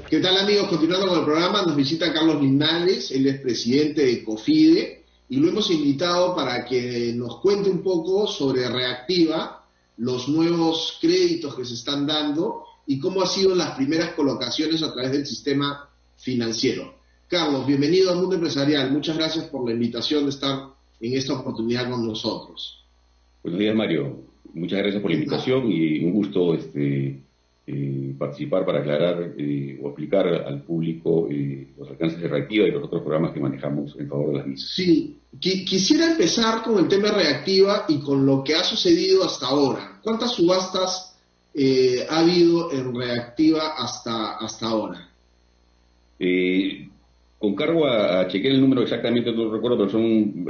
¿Qué tal, amigos? Continuando con el programa, nos visita Carlos Linares, él es presidente de COFIDE, y lo hemos invitado para que nos cuente un poco sobre Reactiva, los nuevos créditos que se están dando y cómo han sido las primeras colocaciones a través del sistema financiero. Carlos, bienvenido al Mundo Empresarial. Muchas gracias por la invitación de estar en esta oportunidad con nosotros. Buenos días, Mario. Muchas gracias por la invitación y un gusto participar para aclarar o explicar al público los alcances de Reactiva y los otros programas que manejamos en favor de las mismas. Sí, quisiera empezar con el tema Reactiva y con lo que ha sucedido hasta ahora. ¿Cuántas subastas ha habido en Reactiva hasta ahora? Con cargo a chequear el número exactamente, no recuerdo, pero son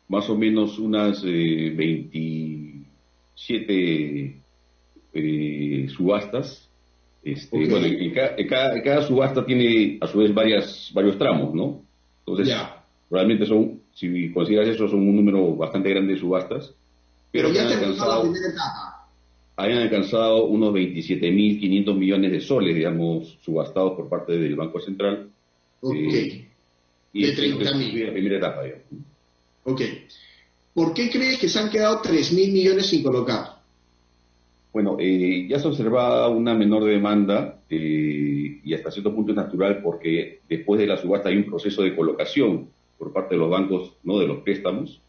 más o menos unas 27 subastas. Okay. Bueno, cada subasta tiene a su vez varios tramos, ¿no? Entonces, realmente son, si consideras eso, son un número bastante grande de subastas. Pero ya terminó la primera etapa. Habían alcanzado unos 27.500 millones de soles, digamos, subastados por parte del Banco Central. Ok. Y de 30.000. La primera etapa, digamos. Ok. ¿Por qué crees que se han quedado 3.000 millones sin colocar? Bueno, ya se observaba una menor demanda y hasta cierto punto es natural porque después de la subasta hay un proceso de colocación por parte de los bancos, ¿no?, de los préstamos,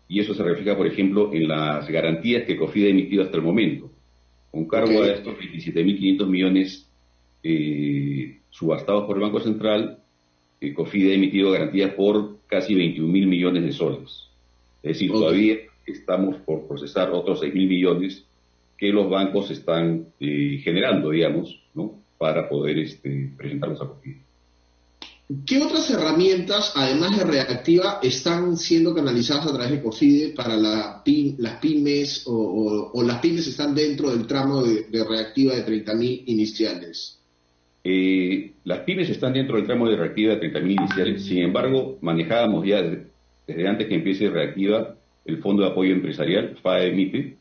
y eso se refleja, por ejemplo, en las garantías que COFIDE ha emitido hasta el momento. Con cargo a estos 27.500 millones subastados por el Banco Central, COFIDE ha emitido garantías por casi 21.000 millones de soles. Es decir, todavía estamos por procesar otros 6.000 millones que los bancos están generando, digamos, ¿no?, para poder presentarlos a COFIDE. ¿Qué otras herramientas, además de Reactiva, están siendo canalizadas a través de COFIDE para las pymes o las pymes están dentro del tramo de Reactiva de 30.000 iniciales? Las pymes están dentro del tramo de Reactiva de 30.000 iniciales. Sin embargo, manejábamos ya desde antes que empiece Reactiva el Fondo de Apoyo Empresarial, FAE-MIPE,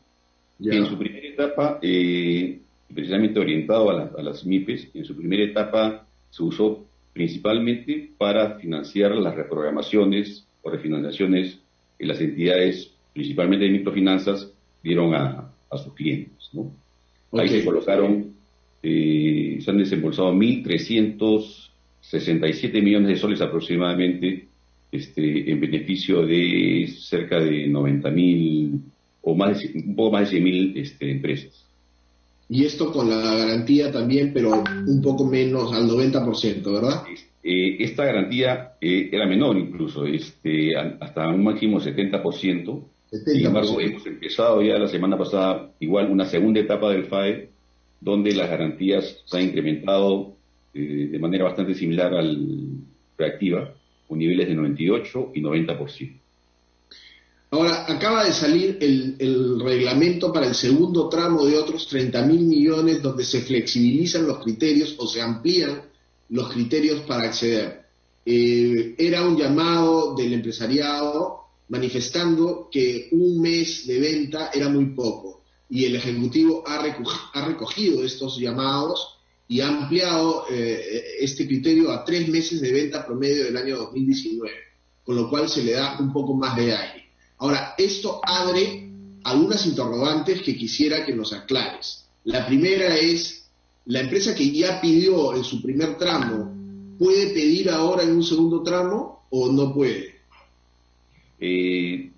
que en su primera etapa, precisamente orientado a las MIPES, en su primera etapa se usó principalmente para financiar las reprogramaciones o refinanciaciones que las entidades, principalmente de microfinanzas, dieron a sus clientes, ¿no? Ahí se colocaron, se han desembolsado 1.367 millones de soles aproximadamente, en beneficio de cerca de 90.000 o un poco más de 100.000 empresas. Y esto con la garantía también, pero un poco menos, al 90%, ¿verdad? Esta garantía era menor incluso, hasta un máximo 70%. Sin embargo, hemos empezado ya la semana pasada igual una segunda etapa del FAE, donde las garantías se han incrementado de manera bastante similar al Reactiva, con niveles de 98 y 90%. Ahora, acaba de salir el reglamento para el segundo tramo de otros 30.000 millones, donde se flexibilizan los criterios o se amplían los criterios para acceder. Era un llamado del empresariado manifestando que un mes de venta era muy poco, y el Ejecutivo ha recogido estos llamados y ha ampliado este criterio a 3 meses de venta promedio del año 2019, con lo cual se le da un poco más de aire. Ahora, esto abre algunas interrogantes que quisiera que nos aclares. La primera es, ¿la empresa que ya pidió en su primer tramo puede pedir ahora en un segundo tramo o no puede? En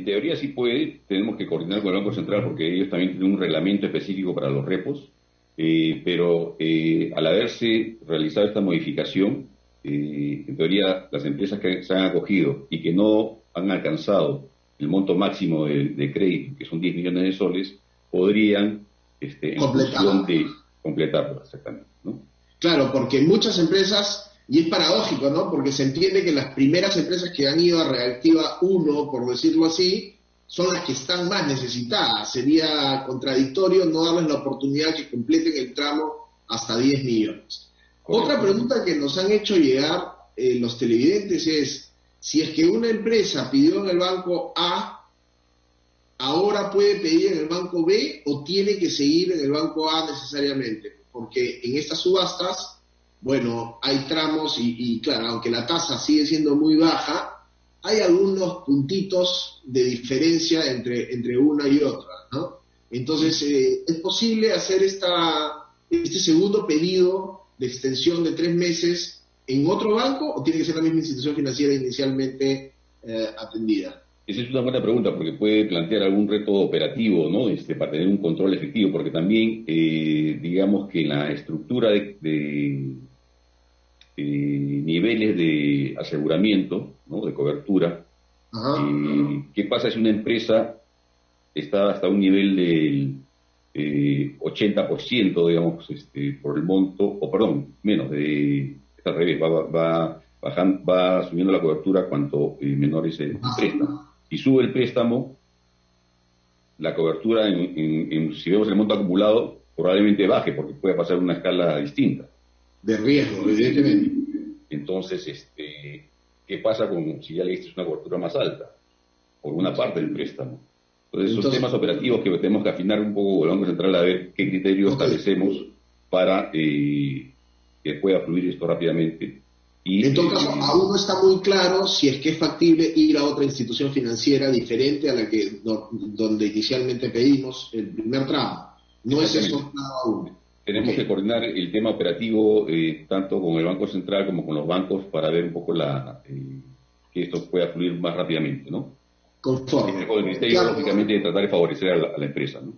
teoría sí puede. Tenemos que coordinar con el Banco Central porque ellos también tienen un reglamento específico para los repos, pero al haberse realizado esta modificación, en teoría las empresas que se han acogido y que no han alcanzado el monto máximo de crédito, que son 10 millones de soles, podrían, en función de completarlo, exactamente, ¿no? Claro, porque muchas empresas, y es paradójico, ¿no?, porque se entiende que las primeras empresas que han ido a Reactiva 1, por decirlo así, son las que están más necesitadas. Sería contradictorio no darles la oportunidad que completen el tramo hasta 10 millones. Correcto. Otra pregunta que nos han hecho llegar los televidentes es, si es que una empresa pidió en el banco A, ¿ahora puede pedir en el banco B o tiene que seguir en el banco A necesariamente? porque en estas subastas, bueno, hay tramos y claro, aunque la tasa sigue siendo muy baja, hay algunos puntitos de diferencia entre una y otra, ¿no? Entonces, ¿es posible hacer este segundo pedido de extensión de 3 meses en otro banco o tiene que ser la misma institución financiera inicialmente atendida? Esa es una buena pregunta porque puede plantear algún reto operativo, ¿no? Para tener un control efectivo, porque también, digamos que la estructura de niveles de aseguramiento, ¿no? De cobertura, ¿qué pasa si una empresa está hasta un nivel del 80%, digamos, por el monto, o perdón, menos, está al revés, va subiendo la cobertura cuanto menor es el préstamo. Si sube el préstamo, la cobertura, si vemos el monto acumulado, probablemente baje, porque puede pasar una escala distinta. De riesgo, evidentemente. Entonces, ¿qué pasa si ya le diste una cobertura más alta? Por una parte del préstamo. Entonces, son temas operativos que tenemos que afinar un poco con el Banco Central a ver qué criterios establecemos para que pueda fluir esto rápidamente. En todo caso, aún no está muy claro si es que es factible ir a otra institución financiera diferente a la que donde inicialmente pedimos el primer tramo. No es eso claro aún. Tenemos que coordinar el tema operativo tanto con el Banco Central como con los bancos para ver un poco que esto pueda fluir más rápidamente, ¿no? Conforme. Con el Ministerio, lógicamente, de tratar de favorecer a la empresa, ¿no?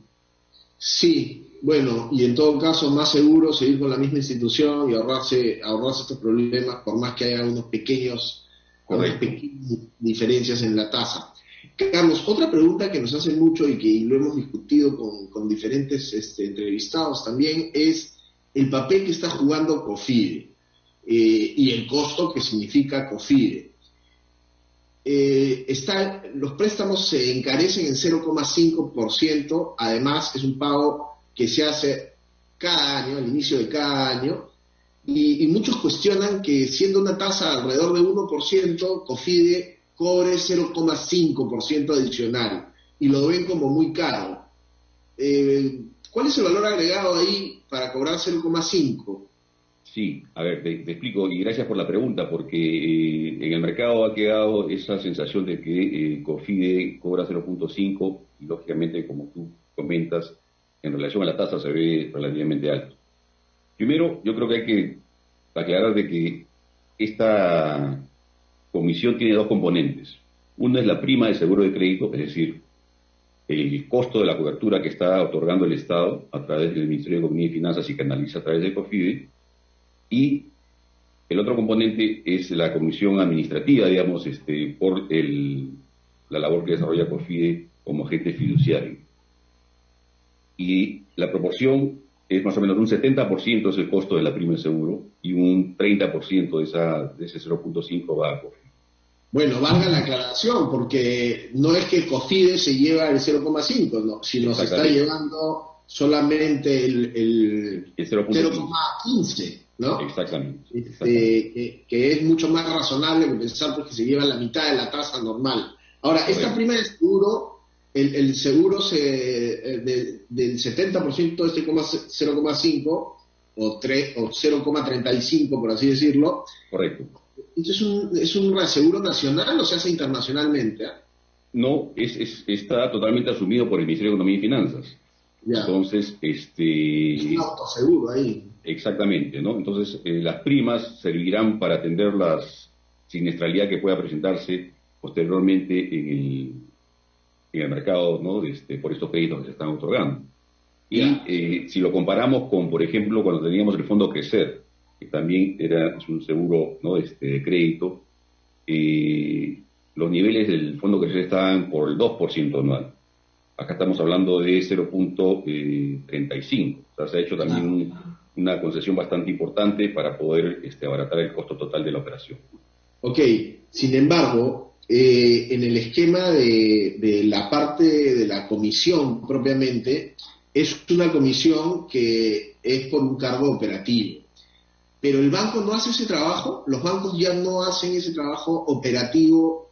Sí, bueno, y en todo caso, más seguro seguir con la misma institución y ahorrarse estos problemas, por más que haya unas pequeñas diferencias en la tasa. Carlos, otra pregunta que nos hacen mucho y que lo hemos discutido con diferentes entrevistados también es el papel que está jugando COFIDE y el costo que significa COFIDE. Los préstamos se encarecen en 0,5%, además es un pago que se hace cada año, al inicio de cada año, y muchos cuestionan que siendo una tasa alrededor de 1%, COFIDE cobre 0,5% adicional, y lo ven como muy caro. ¿Cuál es el valor agregado ahí para cobrar 0,5%? Sí, a ver, te explico, y gracias por la pregunta, porque en el mercado ha quedado esa sensación de que COFIDE cobra 0,5 y lógicamente, como tú comentas, en relación a la tasa se ve relativamente alto. Primero, yo creo que hay que aclarar de que esta comisión tiene dos componentes. Uno es la prima de seguro de crédito, es decir, el costo de la cobertura que está otorgando el Estado a través del Ministerio de Economía y Finanzas y que analiza a través de COFIDE. Y el otro componente es la comisión administrativa, digamos, por la labor que desarrolla COFIDE como agente fiduciario. Y la proporción es más o menos un 70% es el costo de la prima de seguro y un 30% de ese 0,5 va a COFIDE. Bueno, valga la aclaración, porque no es que COFIDE se lleva el 0,5, no, sino se está llevando solamente el 0,15. ¿no? Exactamente. Que es mucho más razonable que pensar porque se lleva la mitad de la tasa normal. Ahora, esta prima de seguro, el seguro del 70% de este 0,5 o 0,35 por así decirlo. Correcto. ¿Es un reaseguro nacional o se hace internacionalmente? No, está totalmente asumido por el Ministerio de Economía y Finanzas. Ya. Entonces, es un autoseguro ahí. Exactamente, ¿no? Entonces, las primas servirán para atender la siniestralidad que pueda presentarse posteriormente en el mercado, ¿no? Por estos créditos que se están otorgando. Y si lo comparamos con, por ejemplo, cuando teníamos el Fondo Crecer, que también es un seguro, ¿no? De crédito, los niveles del Fondo Crecer estaban por el 2% anual. Acá estamos hablando de 0,35. O sea, se ha hecho también una concesión bastante importante para poder abaratar el costo total de la operación. Ok, sin embargo, en el esquema de la parte de la comisión propiamente, es una comisión que es por un cargo operativo. Pero el banco no hace ese trabajo, los bancos ya no hacen ese trabajo operativo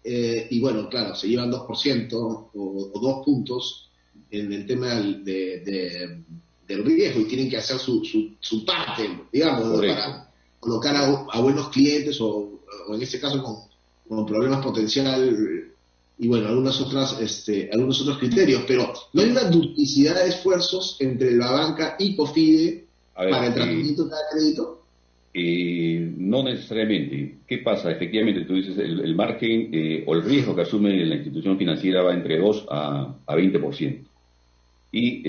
y bueno, claro, se llevan 2% o 2 puntos en el tema de del riesgo y tienen que hacer su parte, digamos, ¿no? Para colocar a buenos clientes o en este caso con problemas potencial y bueno, algunos otros criterios, pero no hay una duplicidad de esfuerzos entre la banca y COFIDE para el tratamiento de cada crédito. No necesariamente. ¿Qué pasa? Efectivamente, tú dices, el margen o el riesgo que asume la institución financiera va entre 2 a 20%. Y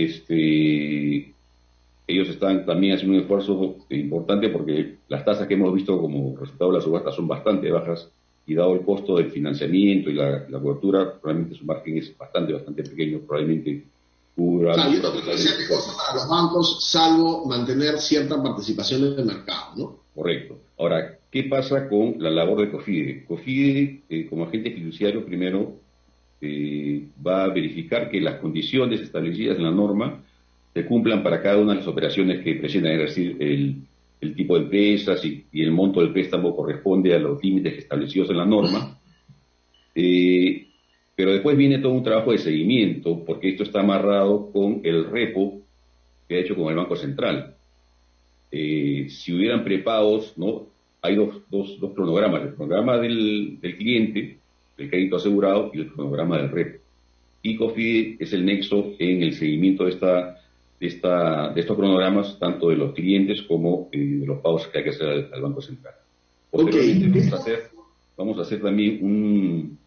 ellos están también haciendo un esfuerzo importante porque las tasas que hemos visto como resultado de la subasta son bastante bajas y dado el costo del financiamiento y la cobertura, probablemente su margen es bastante pequeño, probablemente cubra... Claro, yo no creo que sea negocio para los bancos, salvo mantener cierta participación en el mercado, ¿no? Correcto. Ahora, ¿qué pasa con la labor de COFIDE? COFIDE, como agente fiduciario, primero va a verificar que las condiciones establecidas en la norma se cumplan para cada una de las operaciones que presentan, es decir, el tipo de empresas y el monto del préstamo corresponde a los límites establecidos en la norma. Pero después viene todo un trabajo de seguimiento, porque esto está amarrado con el repo que ha hecho con el Banco Central. Si hubieran prepagos, ¿no? Hay dos cronogramas, el cronograma del cliente, del crédito asegurado, y el cronograma del repo. Y COFIDE es el nexo en el seguimiento de estos cronogramas, tanto de los clientes como de los pagos que hay que hacer al Banco Central. Posteriormente vamos a hacer también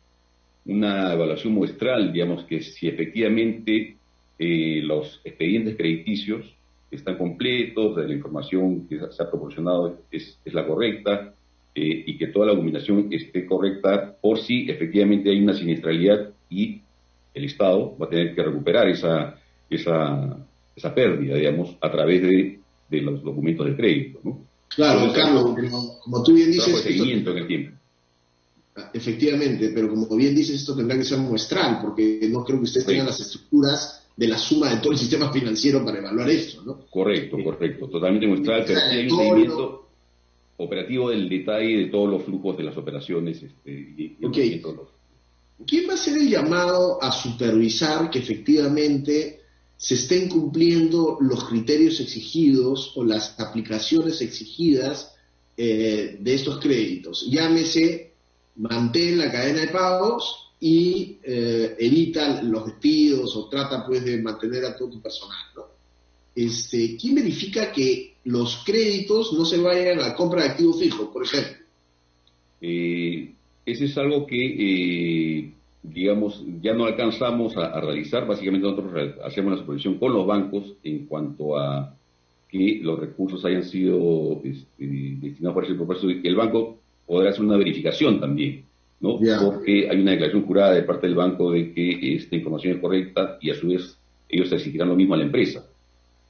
una evaluación muestral, digamos, que si efectivamente los expedientes crediticios están completos, la información que se ha proporcionado es la correcta, y que toda la documentación esté correcta por si efectivamente hay una siniestralidad y el Estado va a tener que recuperar esa pérdida, digamos, a través de los documentos de crédito, ¿no? Claro, entonces, Carlos, como tú bien dices... seguimiento en el tiempo. Efectivamente, pero como bien dices, esto tendrá que ser muestral, porque no creo que ustedes tengan las estructuras de la suma de todo el sistema financiero para evaluar esto, ¿no? Correcto, totalmente muestral, pero sí hay un seguimiento operativo del detalle de todos los flujos de las operaciones. ¿Quién va a ser el llamado a supervisar que efectivamente se estén cumpliendo los criterios exigidos o las aplicaciones exigidas de estos créditos? Llámese, mantén la cadena de pagos y evita los despidos o trata pues de mantener a todo tu personal, ¿no? ¿Quién verifica que los créditos no se vayan a la compra de activos fijos, por ejemplo? Ese es algo que, digamos, ya no alcanzamos a realizar. Básicamente nosotros hacemos la supervisión con los bancos en cuanto a que los recursos hayan sido destinados por ese propósito. El banco podrá hacer una verificación también, ¿no? Yeah. Porque hay una declaración jurada de parte del banco de que esta información es correcta y a su vez ellos exigirán lo mismo a la empresa.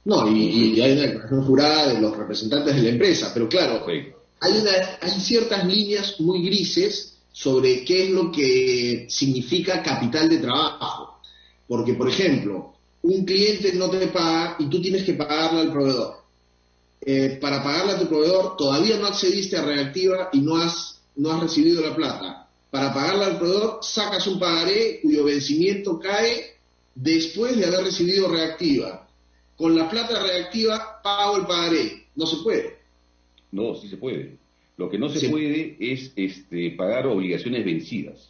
No, y hay una declaración jurada de los representantes de la empresa, pero claro, hay ciertas líneas muy grises sobre qué es lo que significa capital de trabajo. Porque, por ejemplo, un cliente no te paga y tú tienes que pagarle al proveedor. Para pagarle a tu proveedor todavía no accediste a Reactiva y no has recibido la plata. Para pagarle al proveedor sacas un pagaré cuyo vencimiento cae después de haber recibido Reactiva. Con la plata Reactiva pago el pagaré. No se puede. No, sí se puede. Lo que no se puede es pagar obligaciones vencidas.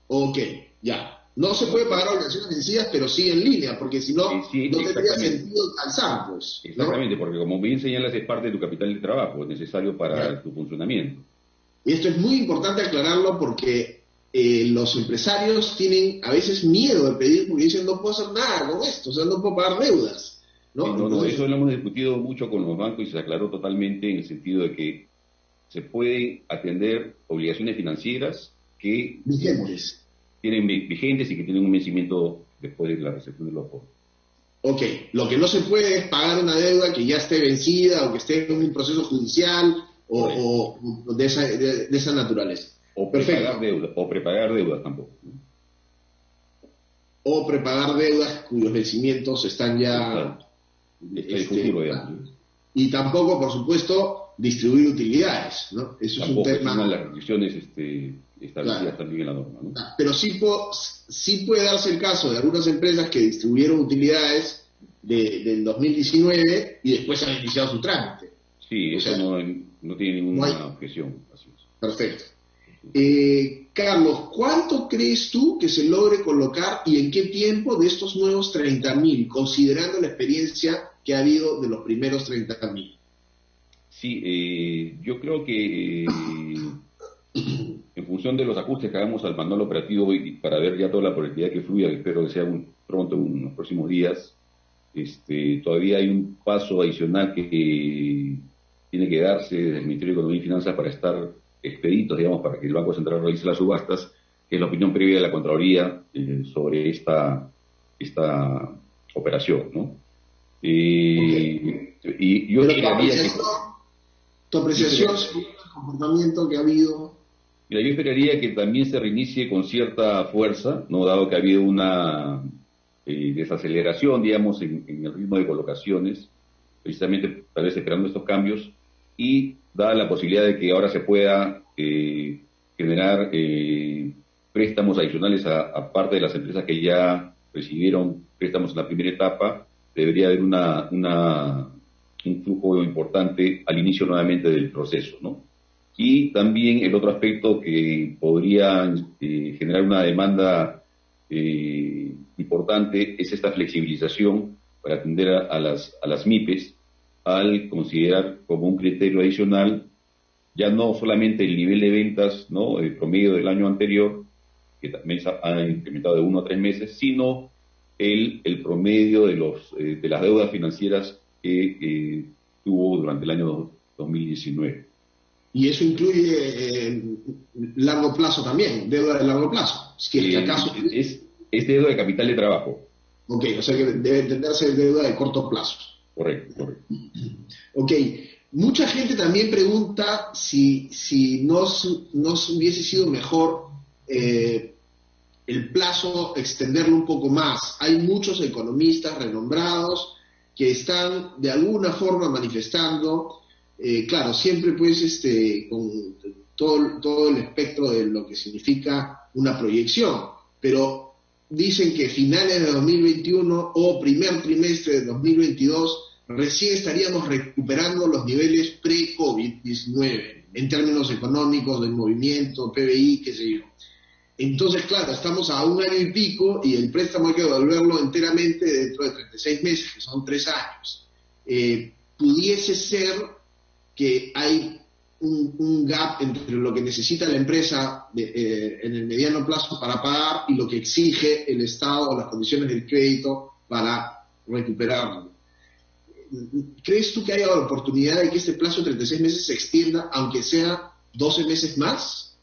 Ok, ya. No se puede pagar obligaciones vencidas, pero sí en línea, porque si no, no tendría sentido calzar, pues, ¿no? Exactamente, porque como bien señalas, es parte de tu capital de trabajo, es necesario para tu funcionamiento. Y esto es muy importante aclararlo porque los empresarios tienen a veces miedo de pedir, porque dicen, no puedo hacer nada con esto, o sea, no puedo pagar deudas. ¿No? Entonces, eso lo hemos discutido mucho con los bancos y se aclaró totalmente en el sentido de que se pueden atender obligaciones financieras que tienen vigentes y que tienen un vencimiento después de la recepción de los fondos. Ok, lo que no se puede es pagar una deuda que ya esté vencida o que esté en un proceso judicial o de esa naturaleza. O prepagar deudas tampoco, ¿no? O prepagar deudas cuyos vencimientos están ya... y tampoco, por supuesto, distribuir utilidades, ¿no? Eso tampoco, es un tema... Es una de las restricciones establecidas también en la norma, ¿no? Pero sí puede darse el caso de algunas empresas que distribuyeron utilidades del 2019 y después han iniciado su trámite. Sí, eso no tiene ninguna objeción. Así es. Perfecto. Carlos, ¿cuánto crees tú que se logre colocar y en qué tiempo de estos nuevos 30.000, considerando la experiencia que ha habido de los primeros 30.000? Sí, yo creo que en función de los ajustes que hagamos al manual operativo y para ver ya toda la probabilidad que fluya, que espero que sea pronto, en los próximos días, todavía hay un paso adicional que tiene que darse desde el Ministerio de Economía y Finanzas para estar expeditos, digamos, para que el Banco Central realice las subastas, que es la opinión previa de la Contraloría sobre esta operación, ¿no? Y yo esperaría que... ¿Tu apreciación sobre el comportamiento que ha habido? Mira, yo esperaría que también se reinicie con cierta fuerza, ¿no? Dado que ha habido una desaceleración, digamos, en el ritmo de colocaciones, precisamente tal vez esperando estos cambios, y dada la posibilidad de que ahora se pueda generar préstamos adicionales a parte de las empresas que ya recibieron préstamos en la primera etapa, debería haber un flujo importante al inicio nuevamente del proceso, ¿no? Y también el otro aspecto que podría generar una demanda importante es esta flexibilización para atender a las MIPES, al considerar como un criterio adicional ya no solamente el nivel de ventas, ¿no?, el promedio del año anterior, que también se ha incrementado de 1 a 3 meses, sino el promedio de las deudas financieras que tuvo durante el año 2019. Y eso incluye largo plazo también, deuda de largo plazo. Si es que acaso... Es deuda de capital de trabajo. Ok, o sea que debe entenderse deuda de corto plazo. Correcto. Ok, mucha gente también pregunta si no hubiese sido mejor el plazo extenderlo un poco más. Hay muchos economistas renombrados que están de alguna forma manifestando, claro, siempre pues con todo el espectro de lo que significa una proyección, pero dicen que finales de 2021 o primer trimestre de 2022 recién estaríamos recuperando los niveles pre-COVID-19 en términos económicos, del movimiento, PBI, qué sé yo. Entonces, claro, estamos a 1 año y pico y el préstamo hay que devolverlo enteramente dentro de 36 meses, que son 3 años. Pudiese ser que hay un gap entre lo que necesita la empresa en el mediano plazo para pagar y lo que exige el Estado o las condiciones del crédito para recuperarlo. ¿Crees tú que haya la oportunidad de que este plazo de 36 meses se extienda, aunque sea 12 meses más?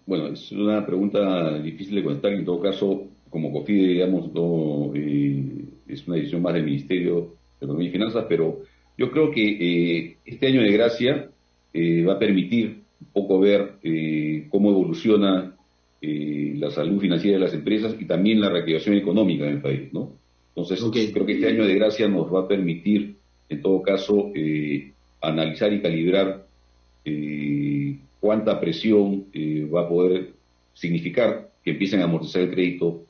Bueno, es una pregunta difícil de contestar. En todo caso, como COFIDE, digamos, no es una decisión más del Ministerio de Economía y Finanzas, pero yo creo que este año de gracia va a permitir un poco ver cómo evoluciona la salud financiera de las empresas y también la reactivación económica en el país, ¿no? Entonces, creo que este año de gracia nos va a permitir, en todo caso, analizar y calibrar cuánta presión va a poder significar que empiecen a amortizar el crédito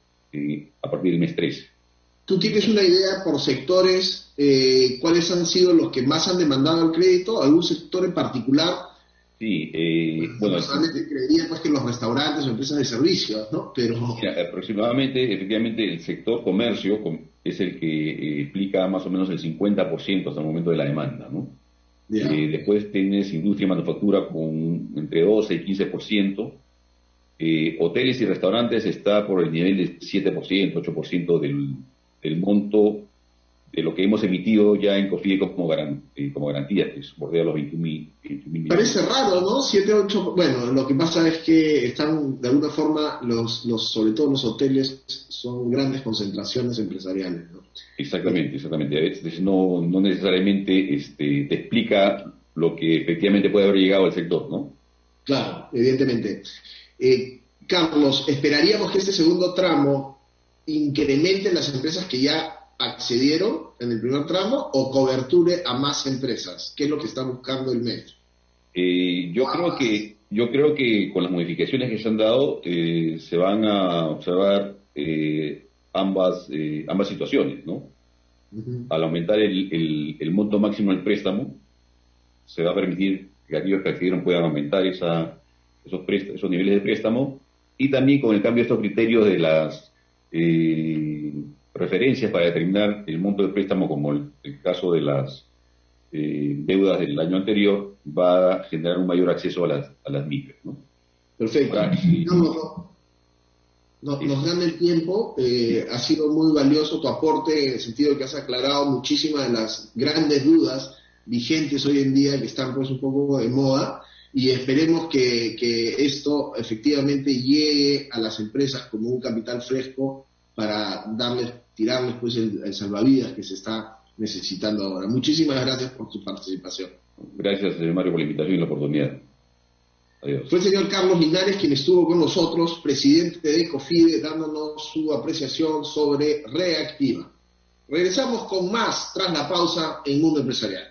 a partir del mes 13. ¿Tú tienes una idea por sectores cuáles han sido los que más han demandado el crédito? ¿Algún sector en particular? Sí, bueno... creería pues que los restaurantes o empresas de servicios, ¿no? Pero... Mira, aproximadamente, efectivamente, el sector comercio es el que explica más o menos el 50% hasta el momento de la demanda, ¿no? Después tienes industria y manufactura con entre 12 y 15%. Hoteles y restaurantes está por el nivel de 7%, 8% del monto de lo que hemos emitido ya en COFIDE como garantía, que bordea los 21 mil millones. Parece raro, ¿no? 7, 8... Bueno, lo que pasa es que están, de alguna forma, sobre todo los hoteles, son grandes concentraciones empresariales, ¿no? Exactamente. A veces no necesariamente te explica lo que efectivamente puede haber llegado al sector, ¿no? Claro, evidentemente. Carlos, ¿esperaríamos que este segundo tramo incremente las empresas que ya accedieron en el primer tramo o coberture a más empresas? ¿Qué es lo que está buscando el MEF? Yo creo que con las modificaciones que se han dado se van a observar ambas situaciones, ¿no? Al aumentar el monto máximo del préstamo, se va a permitir que aquellos que accedieron puedan aumentar esos niveles de préstamo, y también con el cambio de estos criterios de las referencias para determinar el monto de préstamo, como el caso de las deudas del año anterior, va a generar un mayor acceso a las MIPYMES, ¿no? Perfecto. Nos dan el tiempo. Ha sido muy valioso tu aporte, en el sentido de que has aclarado muchísimas de las grandes dudas vigentes hoy en día, que están pues un poco de moda, y esperemos que esto efectivamente llegue a las empresas como un capital fresco para tirarles pues el salvavidas que se está necesitando ahora. Muchísimas gracias por tu participación. Gracias, señor Mario, por la invitación y la oportunidad. Adiós. Fue el señor Carlos Linares quien estuvo con nosotros, presidente de Ecofide, dándonos su apreciación sobre Reactiva. Regresamos con más tras la pausa en Mundo Empresarial.